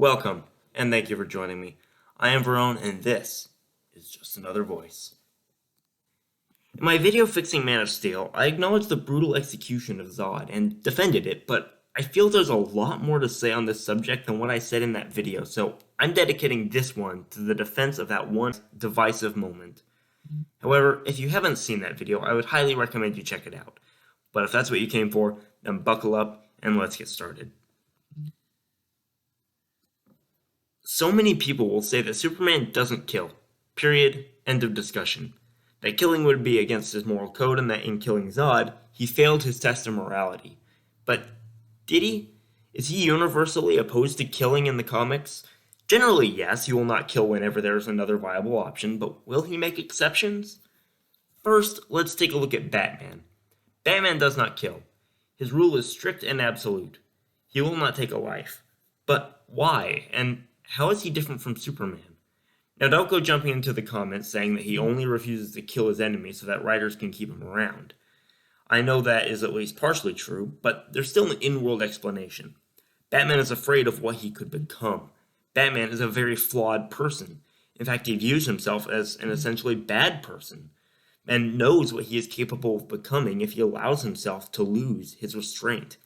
Welcome, and thank you for joining me. I am Verone, and this is Just Another Voice. In my video fixing Man of Steel, I acknowledged the brutal execution of Zod and defended it, but I feel there's a lot more to say on this subject than what I said in that video, so I'm dedicating this one to the defense of that one divisive moment. However, if you haven't seen that video, I would highly recommend you check it out. But if that's what you came for, then buckle up and let's get started. So many people will say that Superman doesn't kill. Period. End of discussion. That killing would be against his moral code and that in killing Zod, he failed his test of morality. But did he? Is he universally opposed to killing in the comics? Generally, yes, he will not kill whenever there is another viable option, but will he make exceptions? First, let's take a look at Batman. Batman does not kill. His rule is strict and absolute. He will not take a life. But why? And how is he different from Superman? Now, don't go jumping into the comments saying that he only refuses to kill his enemies so that writers can keep him around. I know that is at least partially true, but there's still an in-world explanation. Batman is afraid of what he could become. Batman is a very flawed person. In fact, he views himself as an essentially bad person, and knows what he is capable of becoming if he allows himself to lose his restraint.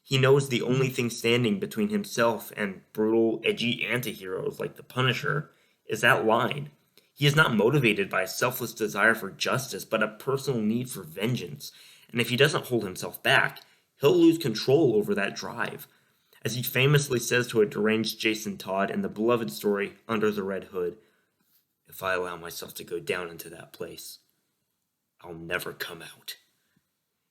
He knows the only thing standing between himself and brutal, edgy antiheroes like the Punisher is that line. He is not motivated by a selfless desire for justice, but a personal need for vengeance. And if he doesn't hold himself back, he'll lose control over that drive. As he famously says to a deranged Jason Todd in the beloved story Under the Red Hood, "If I allow myself to go down into that place, I'll never come out."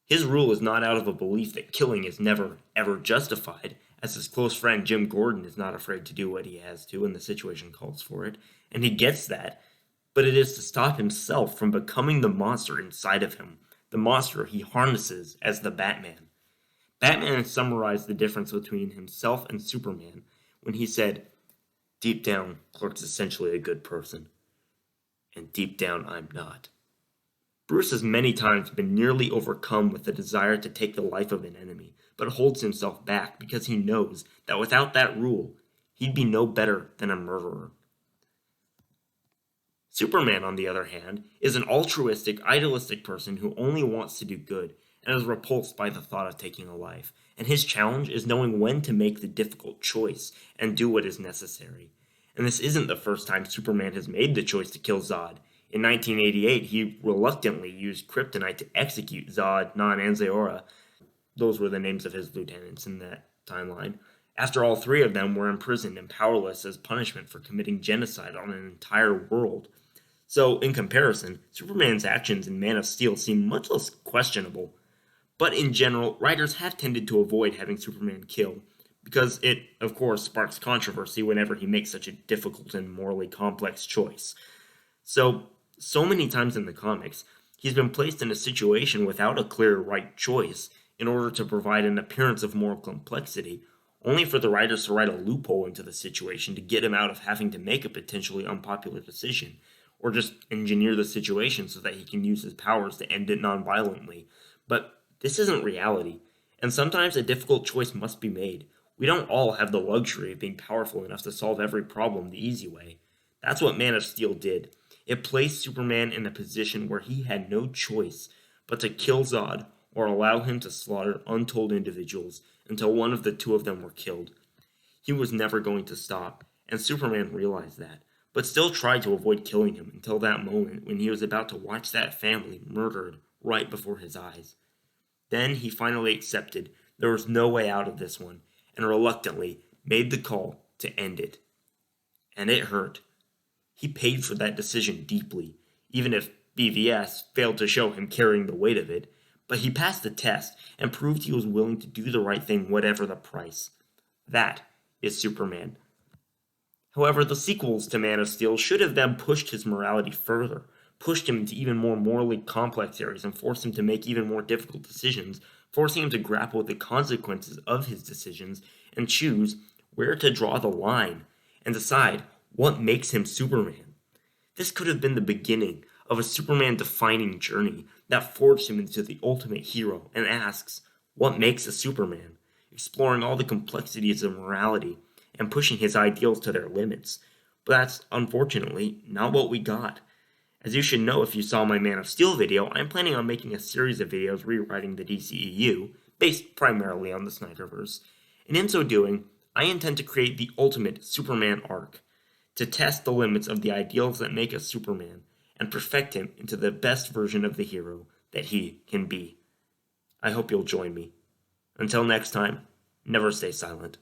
His rule is not out of a belief that killing is never, ever justified, as his close friend Jim Gordon is not afraid to do what he has to when the situation calls for it, and he gets that, but it is to stop himself from becoming the monster inside of him, the monster he harnesses as the Batman. Batman summarized the difference between himself and Superman when he said, "Deep down, Clark's essentially a good person, and deep down I'm not." Bruce has many times been nearly overcome with the desire to take the life of an enemy, but holds himself back because he knows that without that rule, he'd be no better than a murderer. Superman, on the other hand, is an altruistic, idealistic person who only wants to do good and is repulsed by the thought of taking a life, and his challenge is knowing when to make the difficult choice and do what is necessary. And this isn't the first time Superman has made the choice to kill Zod. In 1988, he reluctantly used kryptonite to execute Zod, Non, and Zeora. Those were the names of his lieutenants in that timeline. After all three of them were imprisoned and powerless as punishment for committing genocide on an entire world. So, in comparison, Superman's actions in Man of Steel seem much less questionable. But in general, writers have tended to avoid having Superman killed, because it, of course, sparks controversy whenever he makes such a difficult and morally complex choice. So many times in the comics, he's been placed in a situation without a clear right choice in order to provide an appearance of moral complexity, only for the writers to write a loophole into the situation to get him out of having to make a potentially unpopular decision, or just engineer the situation so that he can use his powers to end it non-violently. But this isn't reality, and sometimes a difficult choice must be made. We don't all have the luxury of being powerful enough to solve every problem the easy way. That's what Man of Steel did. It placed Superman in a position where he had no choice but to kill Zod or allow him to slaughter untold individuals until one of the two of them were killed. He was never going to stop, and Superman realized that, but still tried to avoid killing him until that moment when he was about to watch that family murdered right before his eyes. Then he finally accepted there was no way out of this one, and reluctantly made the call to end it. And it hurt. He paid for that decision deeply, even if BVS failed to show him carrying the weight of it, but he passed the test and proved he was willing to do the right thing whatever the price. That is Superman. However, the sequels to Man of Steel should have then pushed his morality further, pushed him into even more morally complex areas and forced him to make even more difficult decisions, forcing him to grapple with the consequences of his decisions and choose where to draw the line and decide what makes him Superman. This could have been the beginning of a Superman-defining journey that forged him into the ultimate hero and asks, what makes a Superman? Exploring all the complexities of morality and pushing his ideals to their limits. But that's, unfortunately, not what we got. As you should know if you saw my Man of Steel video, I'm planning on making a series of videos rewriting the DCEU, based primarily on the Snyderverse, and in so doing, I intend to create the ultimate Superman arc, to test the limits of the ideals that make us Superman, and perfect him into the best version of the hero that he can be. I hope you'll join me. Until next time, never stay silent.